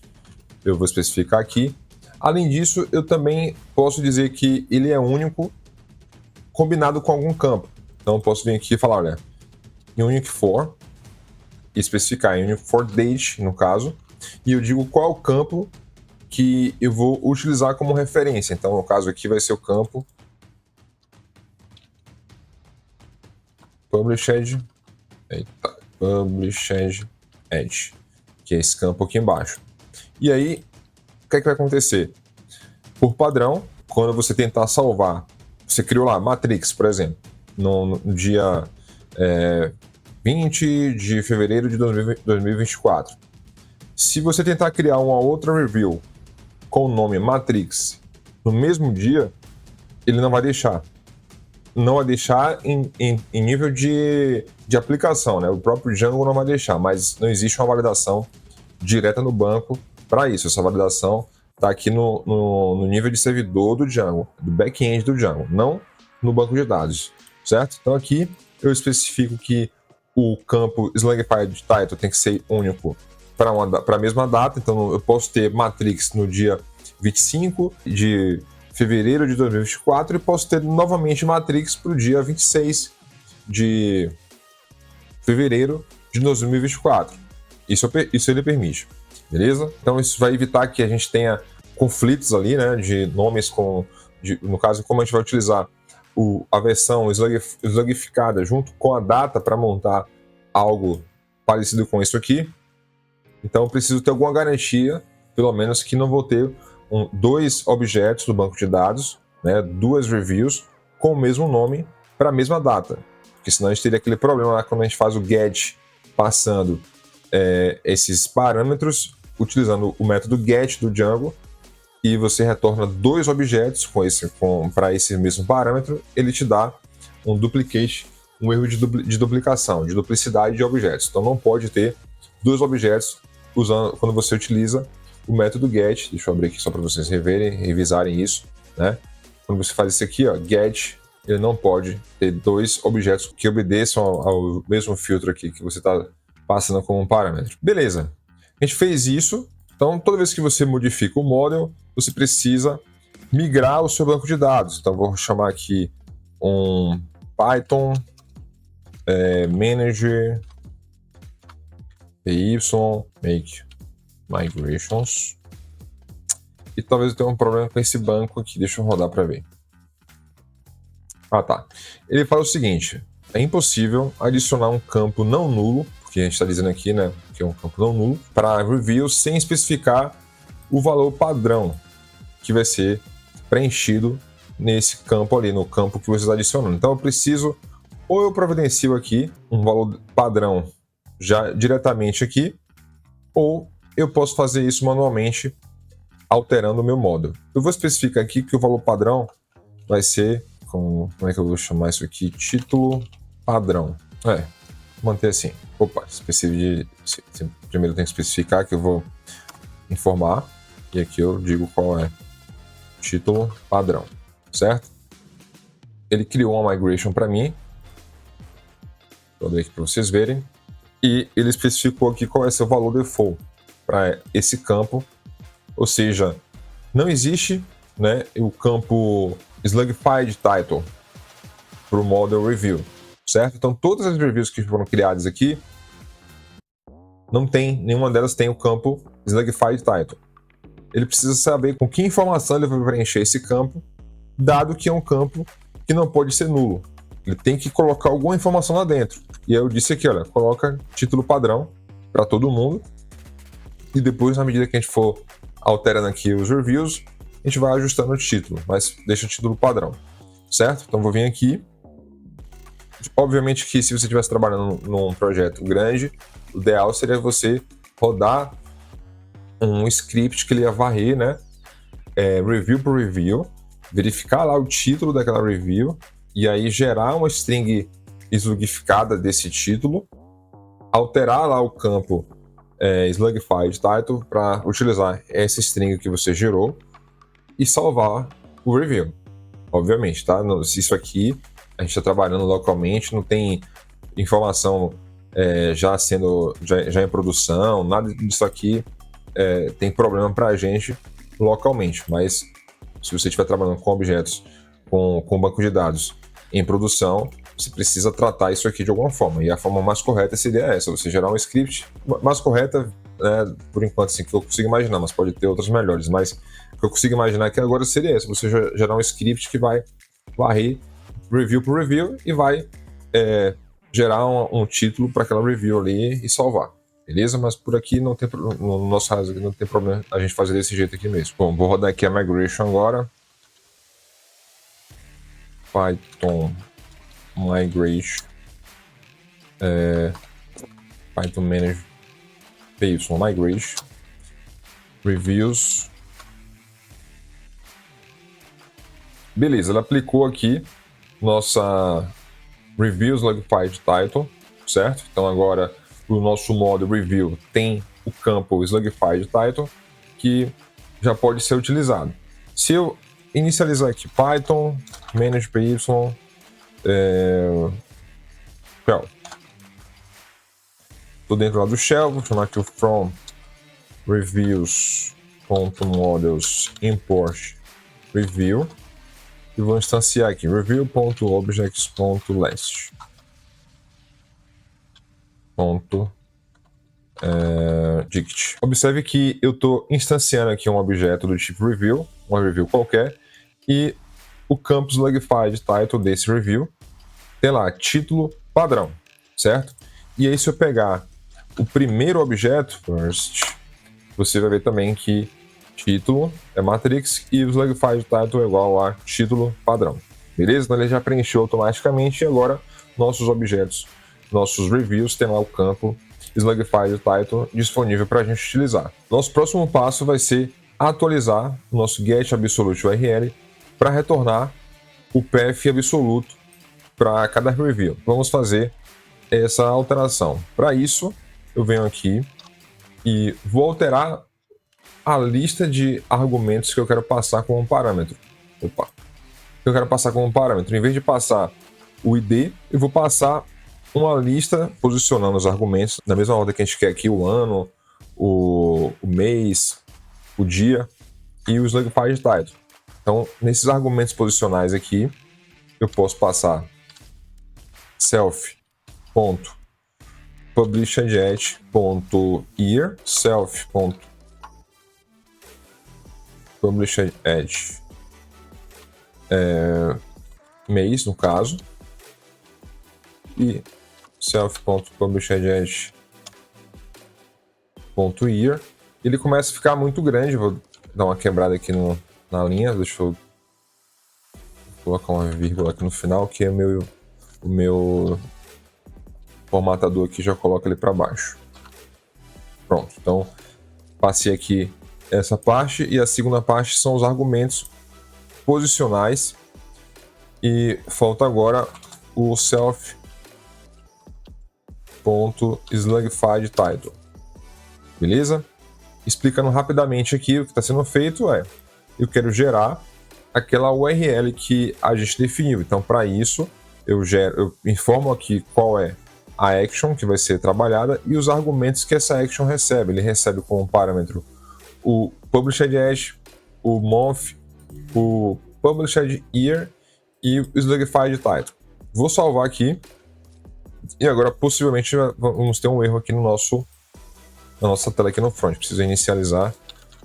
eu vou especificar aqui. Além disso, eu também posso dizer que ele é único combinado com algum campo. Então, eu posso vir aqui e falar, olha, unique for, especificar unique for date, no caso, e eu digo qual é o campo que eu vou utilizar como referência. Então, no caso aqui vai ser o campo published edge, que é esse campo aqui embaixo. E aí, o que é que vai acontecer? Por padrão, quando você tentar salvar, você criou lá Matrix, por exemplo, no dia 20 de fevereiro de 2024. Se você tentar criar uma outra review com o nome Matrix no mesmo dia, ele não vai deixar. Não vai deixar em nível de aplicação, né? O próprio Django não vai deixar, mas não existe uma validação direta no banco para isso. Essa validação está aqui no nível de servidor do Django, do back-end do Django, não no banco de dados, certo? Então aqui eu especifico que o campo Slugified Title tem que ser único para a mesma data, então eu posso ter Matrix no dia 25 de fevereiro de 2024 e posso ter novamente Matrix para o dia 26 de fevereiro de 2024. Isso ele permite, beleza? Então isso vai evitar que a gente tenha conflitos ali, né, de nomes no caso, como a gente vai utilizar a versão slugificada junto com a data para montar algo parecido com isso aqui. Então eu preciso ter alguma garantia, pelo menos que não vou ter dois objetos do banco de dados, né, duas reviews com o mesmo nome para a mesma data. Porque senão a gente teria aquele problema lá quando a gente faz o get passando esses parâmetros utilizando o método get do Django e você retorna dois objetos para esse mesmo parâmetro, ele te dá um duplicate, um erro de duplicação, de duplicidade de objetos. Então não pode ter dois objetos quando você utiliza o método get. Deixa eu abrir aqui só para vocês revisarem isso, né? Quando você faz isso aqui, ó, get, ele não pode ter dois objetos que obedeçam ao mesmo filtro aqui que você está passando como um parâmetro. Beleza, a gente fez isso. Então, toda vez que você modifica o model, você precisa migrar o seu banco de dados. Então, vou chamar aqui um Python manager py make migrations. E talvez eu tenha um problema com esse banco aqui. Deixa eu rodar para ver. Ah, tá. Ele fala o seguinte: é impossível adicionar um campo não nulo, porque a gente está dizendo aqui, né, que é um campo não nulo, para review sem especificar o valor padrão que vai ser preenchido nesse campo ali, no campo que você está adicionando. Então eu preciso, ou eu providencio aqui um valor padrão já diretamente aqui, ou eu posso fazer isso manualmente alterando o meu model. Eu vou especificar aqui que o valor padrão vai ser, como é que eu vou chamar isso aqui? Título padrão. Manter assim. Opa, primeiro eu tenho que especificar que eu vou informar, e aqui eu digo qual é título padrão, certo? Ele criou uma migration para mim, vou abrir aqui para vocês verem, e ele especificou aqui qual é seu valor default para esse campo, ou seja, não existe, né, o campo Slugified Title para o Model Review, certo? Então todas as reviews que foram criadas aqui, nenhuma delas tem o campo Slugified Title. Ele precisa saber com que informação ele vai preencher esse campo, dado que é um campo que não pode ser nulo. Ele tem que colocar alguma informação lá dentro. E aí eu disse aqui, olha, coloca título padrão para todo mundo. E depois, na medida que a gente for alterando aqui os reviews, a gente vai ajustando o título, mas deixa o título padrão, certo? Então vou vir aqui. Obviamente que se você estivesse trabalhando num projeto grande, o ideal seria você rodar um script que ele ia varrer, né? Review por review, verificar lá o título daquela review e aí gerar uma string slugificada desse título, alterar lá o campo Slugified Title para utilizar essa string que você gerou e salvar o review. Obviamente, tá? Isso aqui a gente está trabalhando localmente, não tem informação já em produção, nada disso aqui tem problema para a gente localmente, mas se você estiver trabalhando com objetos, com banco de dados em produção, você precisa tratar isso aqui de alguma forma. E a forma mais correta seria essa, você gerar um script mais correta, por enquanto, assim, que eu consigo imaginar, mas pode ter outras melhores. Mas o que eu consigo imaginar aqui agora seria essa, você gerar um script que vai varrer review por review e vai gerar um título para aquela review ali e salvar. Beleza? Mas por aqui não tem, no nosso caso aqui não tem problema a gente fazer desse jeito aqui mesmo. Bom, vou rodar aqui a migration agora. Python migration. Python manage py migration. Reviews. Beleza, ela aplicou aqui nossa reviews slugified title, certo? Então agora o nosso modo review tem o campo slugified title que já pode ser utilizado. Se eu inicializar aqui Python manage py shell, estou dentro lá do shell, vou chamar aqui o from reviews.models import review e vou instanciar aqui review.objects.last. Dict. Observe que eu estou instanciando aqui um objeto do tipo review, uma review qualquer, e o campo slugified title desse review tem lá título padrão, certo? E aí se eu pegar o primeiro objeto, first, você vai ver também que título é matrix e o slugified title é igual a título padrão, beleza? Então ele já preencheu automaticamente e agora nossos objetos, nossos reviews tem lá o campo Slugified Title disponível para a gente utilizar. Nosso próximo passo vai ser atualizar o nosso get absolute URL para retornar o path absoluto para cada review. Vamos fazer essa alteração. Para isso, eu venho aqui e vou alterar a lista de argumentos que eu quero passar como parâmetro. Eu quero passar como parâmetro. Em vez de passar o ID, eu vou passar uma lista posicionando os argumentos na mesma ordem que a gente quer aqui, o ano, o mês, o dia e o slugified title. Então, nesses argumentos posicionais aqui, eu posso passar self.publishedEdge.year, self.publishedEdge mês, no caso, e self.publishedEdge.year. Ele começa a ficar muito grande, vou dar uma quebrada aqui na linha, deixa eu colocar uma vírgula aqui no final, que é o meu formatador aqui já coloca ele para baixo. Pronto, então passei aqui essa parte e a segunda parte são os argumentos posicionais e falta agora o self.slugified title. Beleza? Explicando rapidamente aqui o que está sendo feito eu quero gerar aquela URL que a gente definiu. Então, para isso, eu informo aqui qual é a action que vai ser trabalhada e os argumentos que essa action recebe. Ele recebe como parâmetro o published edge, o month, o published year e o slugified title. Vou salvar aqui e agora possivelmente vamos ter um erro aqui na nossa tela aqui no front. Preciso inicializar,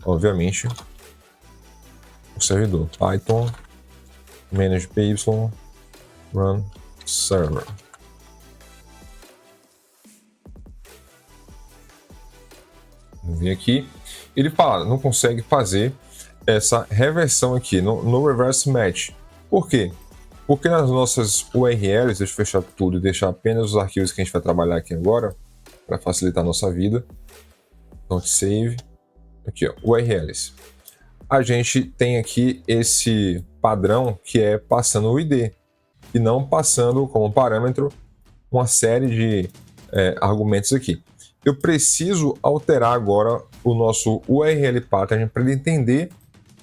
obviamente, o servidor Python manage py run server. Vamos ver aqui. Ele fala, não consegue fazer essa reversão aqui no reverse match. Por quê? Porque nas nossas URLs, deixa eu fechar tudo e deixar apenas os arquivos que a gente vai trabalhar aqui agora, para facilitar a nossa vida. Don't save. aqui, ó, URLs. A gente tem aqui esse padrão que é passando o ID e não passando como parâmetro uma série de argumentos aqui. Eu preciso alterar agora o nosso URL pattern para ele entender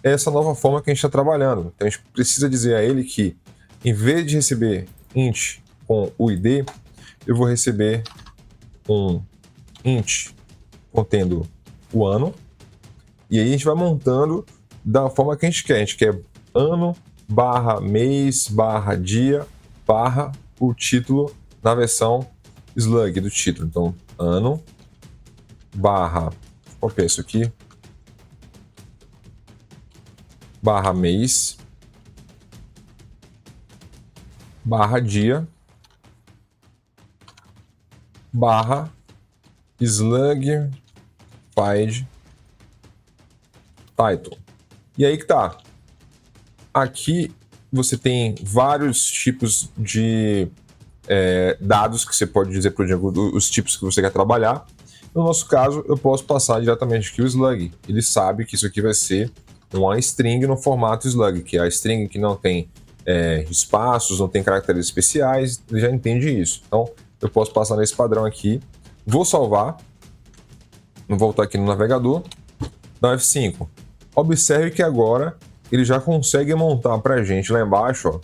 essa nova forma que a gente está trabalhando. Então a gente precisa dizer a ele que, em vez de receber int com o ID, eu vou receber um int contendo o ano, e aí a gente vai montando da forma que a gente quer. A gente quer ano, barra mês, barra dia, barra o título na versão slug do título. Então, ano, barra, copiar isso aqui, barra mês, barra dia, barra slug find title. E aí que tá. Aqui você tem vários tipos de dados que você pode dizer para o Django, os tipos que você quer trabalhar. No nosso caso, eu posso passar diretamente aqui o slug. Ele sabe que isso aqui vai ser uma string no formato slug, que é a string que não tem espaços, não tem caracteres especiais, ele já entende isso. Então, eu posso passar nesse padrão aqui, vou salvar, vou voltar aqui no navegador, dar F5. Observe que agora ele já consegue montar para a gente lá embaixo, ó,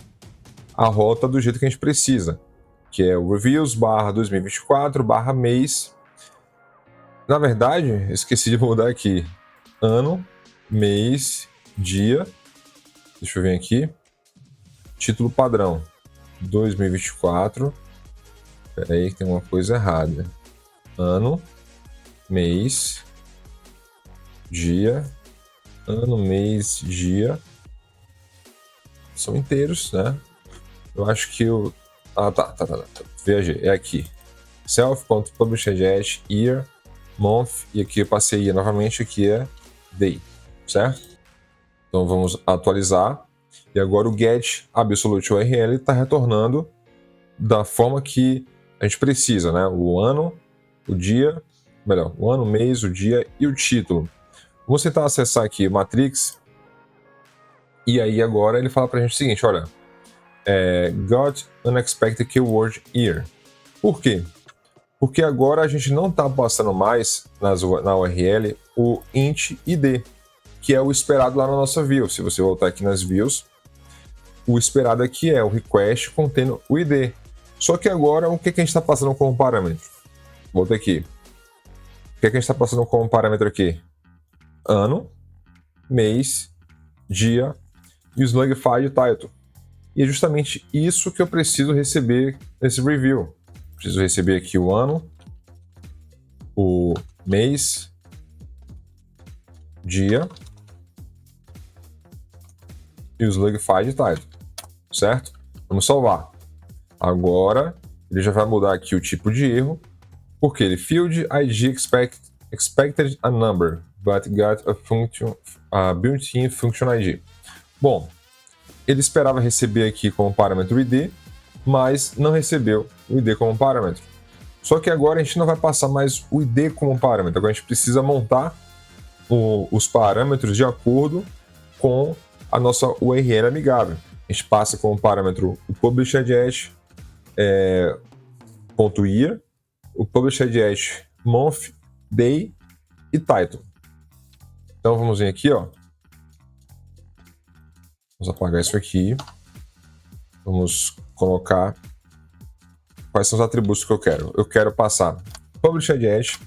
a rota do jeito que a gente precisa, que é o reviews barra 2024 barra mês. Na verdade, eu esqueci de mudar aqui, ano, mês, dia, deixa eu ver aqui, título padrão 2024, peraí que tem uma coisa errada, ano, mês, dia, ano, mês, dia, são inteiros, né? Eu acho que eu... tá. Viajei, é aqui. Self.published year, month, e aqui eu passei year novamente, aqui é day, certo? Então vamos atualizar. E agora o get absolute URL está retornando da forma que a gente precisa, né? O ano, o dia, melhor, o ano, o mês, o dia e o título. Vamos tentar acessar aqui o Matrix. E aí agora ele fala pra gente o seguinte, olha, got unexpected keyword here. Por quê? Porque agora a gente não está passando mais na URL o int id, que é o esperado lá na nossa view. Se você voltar aqui nas views, o esperado aqui é o request contendo o id. Só que agora, o que a gente está passando como parâmetro? Volta aqui. O que a gente está passando como parâmetro aqui? Ano, mês, dia e o Slugify title. E é justamente isso que eu preciso receber nesse review. Preciso receber aqui o ano, o mês, dia e o Slugify title, certo? Vamos salvar. Agora ele já vai mudar aqui o tipo de erro, porque ele field id expected a number, but got a built-in function id. Bom, ele esperava receber aqui como parâmetro id, mas não recebeu o id como parâmetro. Só que agora a gente não vai passar mais o id como parâmetro, agora a gente precisa montar os parâmetros de acordo com a nossa URL amigável. A gente passa como parâmetro o published .year, o published month, day e title. Então vamos vir aqui, ó. Vamos apagar isso aqui. Vamos colocar quais são os atributos que eu quero. Eu quero passar published,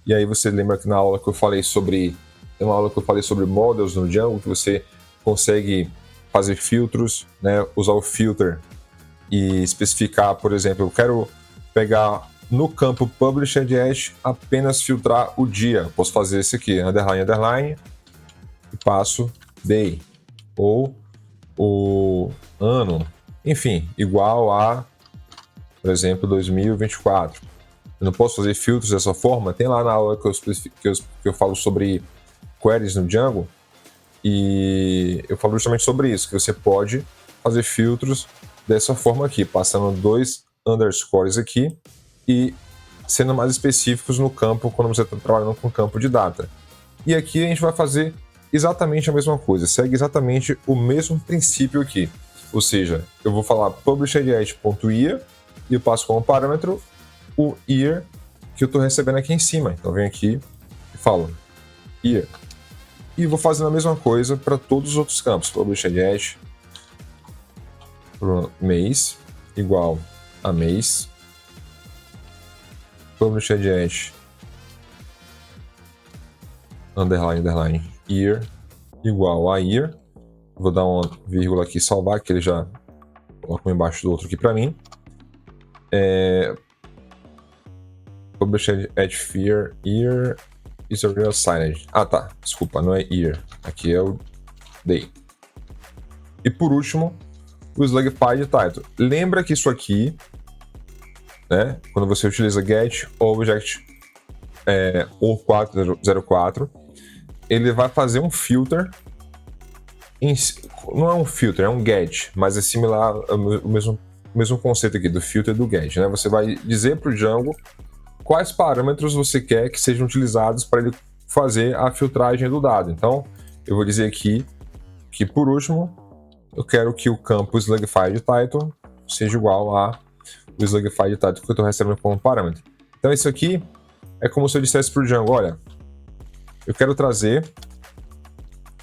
e aí você lembra que na aula que eu falei sobre... Tem uma aula que eu falei sobre models no Django, que você consegue fazer filtros, né? Usar o filter e especificar, por exemplo, eu quero pegar no campo published apenas filtrar o dia. Posso fazer esse aqui, underline, e passo day, ou o ano, enfim, igual a, por exemplo, 2024. Eu não posso fazer filtros dessa forma. Tem lá na aula que eu falo sobre queries no Django, e eu falo justamente sobre isso, que você pode fazer filtros dessa forma aqui, passando 2 underscores aqui e sendo mais específicos no campo quando você está trabalhando com campo de data. E aqui a gente vai fazer exatamente a mesma coisa, segue exatamente o mesmo princípio aqui. Ou seja, eu vou falar publishedEdge.year e eu passo como parâmetro o year que eu estou recebendo aqui em cima. Então eu venho aqui e falo year. E vou fazendo a mesma coisa para todos os outros campos. PublishedEdge mês igual a mês. PublishedEdge underline year igual a year. Vou dar uma vírgula aqui, salvar, que ele já colocou embaixo do outro aqui para mim. PublishedEdge year is a real signage. Ah, tá. Desculpa, não é year. Aqui é o day. E por último, o Slugified Title. Lembra que isso aqui, né, quando você utiliza get object ou 404, ele vai fazer um filter. Não é um filter, é um get, mas é similar ao mesmo conceito aqui do filter do get, né? Você vai dizer para o Django quais parâmetros você quer que sejam utilizados para ele fazer a filtragem do dado. Então, eu vou dizer aqui que, por último, eu quero que o campo Slugified Title seja igual ao Slugified Title que eu estou recebendo como parâmetro. Então, isso aqui é como se eu dissesse para o Django, olha, eu quero trazer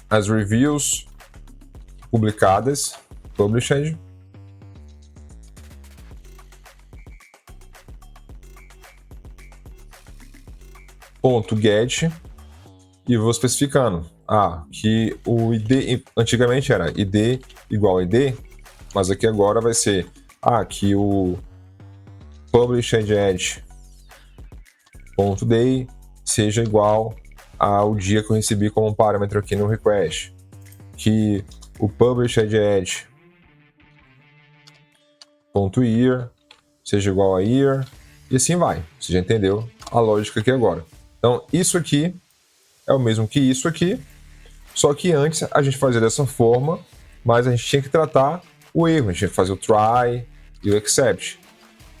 as reviews publicadas, published, .get, e vou especificando que o id antigamente era id igual a id, mas aqui agora vai ser que o publishedEdge.day seja igual ao dia que eu recebi como parâmetro aqui no request, que o publishedEdge.year seja igual a year, e assim vai. Você já entendeu a lógica aqui agora. Então, isso aqui é o mesmo que isso aqui, só que antes a gente fazia dessa forma, mas a gente tinha que tratar o erro, a gente tinha que fazer o try e o except.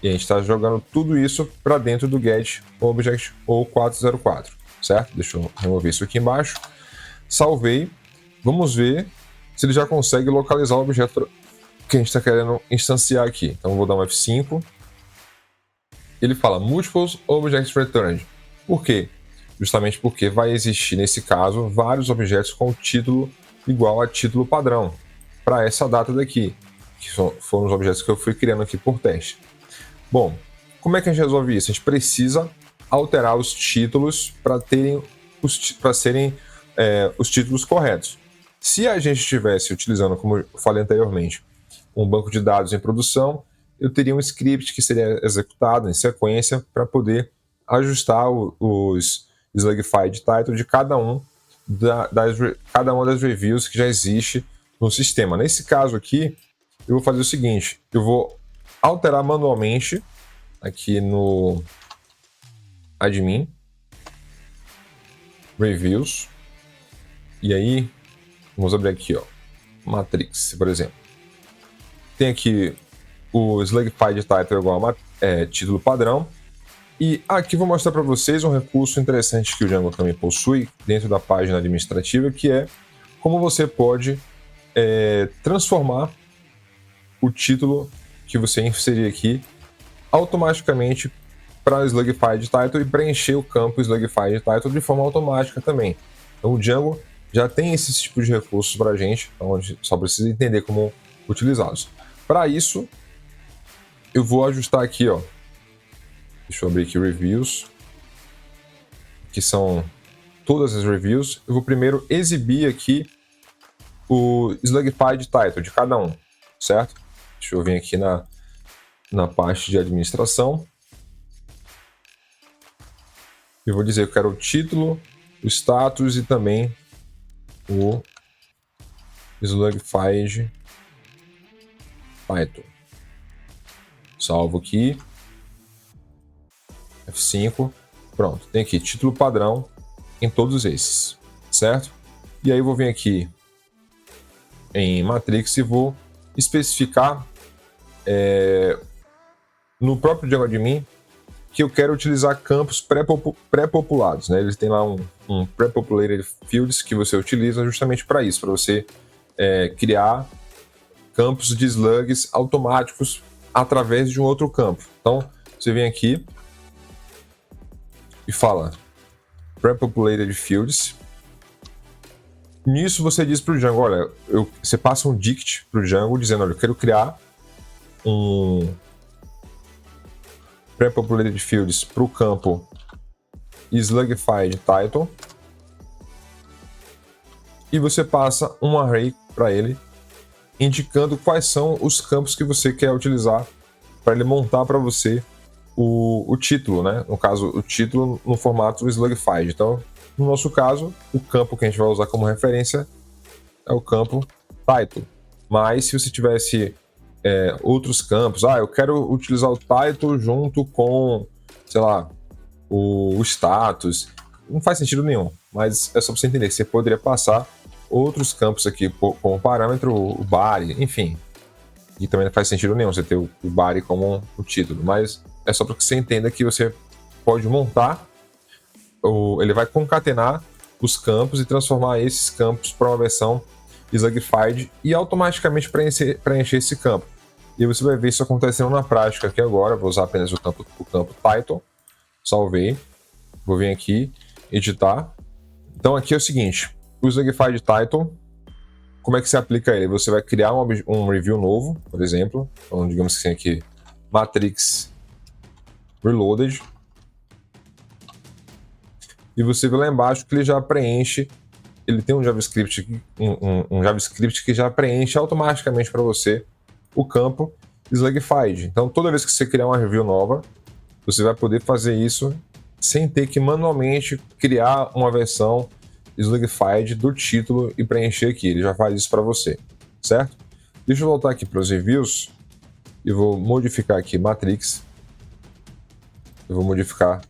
E a gente está jogando tudo isso para dentro do get object ou 404, certo? Deixa eu remover isso aqui embaixo. Salvei. Vamos ver se ele já consegue localizar o objeto que a gente está querendo instanciar aqui. Então, eu vou dar um F5. Ele fala Multiples Objects Returned. Por quê? Justamente porque vai existir, nesse caso, vários objetos com título igual a título padrão para essa data daqui, que foram os objetos que eu fui criando aqui por teste. Bom, como é que a gente resolve isso? A gente precisa alterar os títulos para serem os títulos corretos. Se a gente estivesse utilizando, como eu falei anteriormente, um banco de dados em produção, eu teria um script que seria executado em sequência para poder ajustar os Slugified Title de cada uma das reviews que já existe no sistema. Nesse caso aqui, eu vou fazer o seguinte, eu vou alterar manualmente aqui no admin reviews, e aí vamos abrir aqui, Matrix, por exemplo. Tem aqui o Slugified Title igual a título padrão. E aqui vou mostrar para vocês um recurso interessante que o Django também possui dentro da página administrativa, que é como você pode transformar o título que você inserir aqui automaticamente para Slugified Title e preencher o campo Slugified Title de forma automática também. Então o Django já tem esse tipo de recursos para a gente, então a gente só precisa entender como utilizá-los. Para isso, eu vou ajustar aqui, deixa eu abrir aqui reviews, que são todas as reviews. Eu vou primeiro exibir aqui o Slugified Title de cada um, certo? Deixa eu vir aqui na parte de administração. Eu vou dizer que eu quero o título, o status e também o Slugified Title. Salvo aqui. F5. Pronto, tem aqui título padrão em todos esses, certo? E aí eu vou vir aqui em Matrix e vou especificar no próprio Django Admin que eu quero utilizar campos pré-populados, né? Eles têm lá um pré-populated fields que você utiliza justamente para isso, para você criar campos de slugs automáticos através de um outro campo. Então, você vem aqui e fala pré-populated fields. Nisso você diz para o Django, olha, você passa um dict para o Django dizendo, olha, eu quero criar um pré-populated fields para o campo slugified title e você passa um array para ele indicando quais são os campos que você quer utilizar para ele montar para você o título, né? No caso, o título no formato slugified. Então, no nosso caso, o campo que a gente vai usar como referência é o campo title. Mas se você tivesse outros campos, eu quero utilizar o title junto com, sei lá, o status, não faz sentido nenhum, mas é só para você entender que você poderia passar outros campos aqui como parâmetro, o body, enfim, e também não faz sentido nenhum você ter o body como o título, mas é só para que você entenda que você pode montar, ele vai concatenar os campos e transformar esses campos para uma versão slugified e automaticamente preencher esse campo. E você vai ver isso acontecendo na prática aqui agora. Vou usar apenas o campo title, salvei, vou vir aqui, editar. Então aqui é o seguinte, o slugified title, como é que você aplica ele? Você vai criar um review novo, por exemplo, então digamos que tem aqui Matrix Reloaded, e você vê lá embaixo que ele já preenche, ele tem um JavaScript, um JavaScript que já preenche automaticamente para você o campo slugified. Então toda vez que você criar uma review nova, você vai poder fazer isso sem ter que manualmente criar uma versão slugified do título e preencher aqui. Ele já faz isso para você, certo? Deixa eu voltar aqui para os reviews e vou modificar aqui Matrix. Eu vou modificar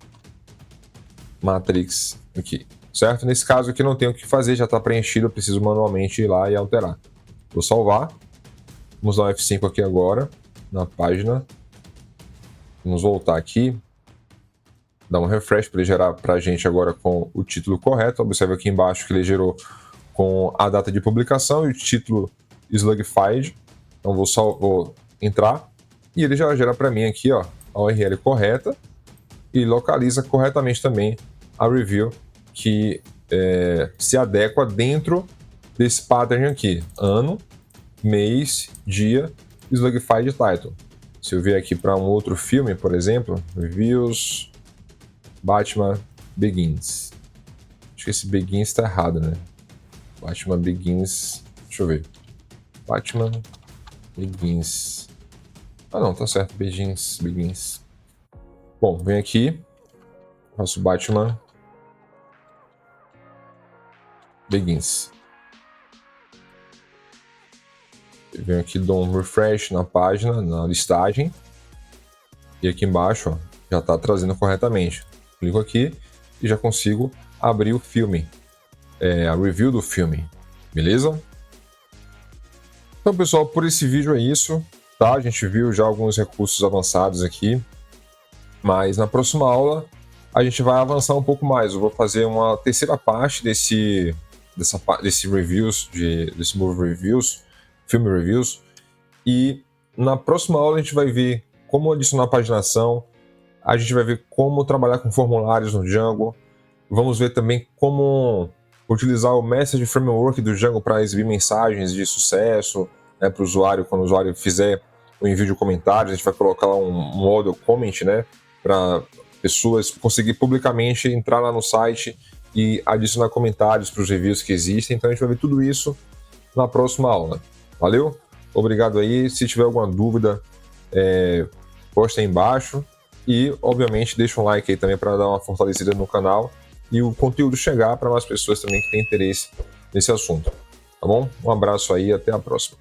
Matrix aqui, certo? Nesse caso aqui não tenho o que fazer, já está preenchido, eu preciso manualmente ir lá e alterar. Vou salvar. Vamos dar um F5 aqui agora, na página. Vamos voltar aqui. Dar um refresh para ele gerar para a gente agora com o título correto. Observe aqui embaixo que ele gerou com a data de publicação e o título slugified. Então vou entrar e ele já gera para mim aqui a URL correta e localiza corretamente também a review que se adequa dentro desse pattern aqui. Ano, mês, dia, slugified title. Se eu vier aqui para um outro filme, por exemplo, reviews Batman Begins. Acho que esse Begins está errado, né? Batman Begins. Deixa eu ver. Batman Begins. Não, tá certo. Begins. Bom, vem aqui. Faço Batman Begins. Eu venho aqui, dou um refresh na página, na listagem. E aqui embaixo, já está trazendo corretamente. Clico aqui e já consigo abrir o filme, a review do filme, beleza? Então, pessoal, por esse vídeo é isso, tá? A gente viu já alguns recursos avançados aqui, mas na próxima aula a gente vai avançar um pouco mais. Eu vou fazer uma terceira parte desse reviews, desse movie reviews, filme reviews, e na próxima aula a gente vai ver como adicionar paginação. A gente vai ver como trabalhar com formulários no Django. Vamos ver também como utilizar o Message Framework do Django para exibir mensagens de sucesso, né, para o usuário. Quando o usuário fizer o envio de comentários, a gente vai colocar lá um model comment, né, para pessoas conseguir publicamente entrar lá no site e adicionar comentários para os reviews que existem. Então a gente vai ver tudo isso na próxima aula. Valeu? Obrigado aí. Se tiver alguma dúvida, posta aí embaixo. E, obviamente, deixa um like aí também para dar uma fortalecida no canal e o conteúdo chegar para mais pessoas também que têm interesse nesse assunto. Tá bom? Um abraço aí e até a próxima.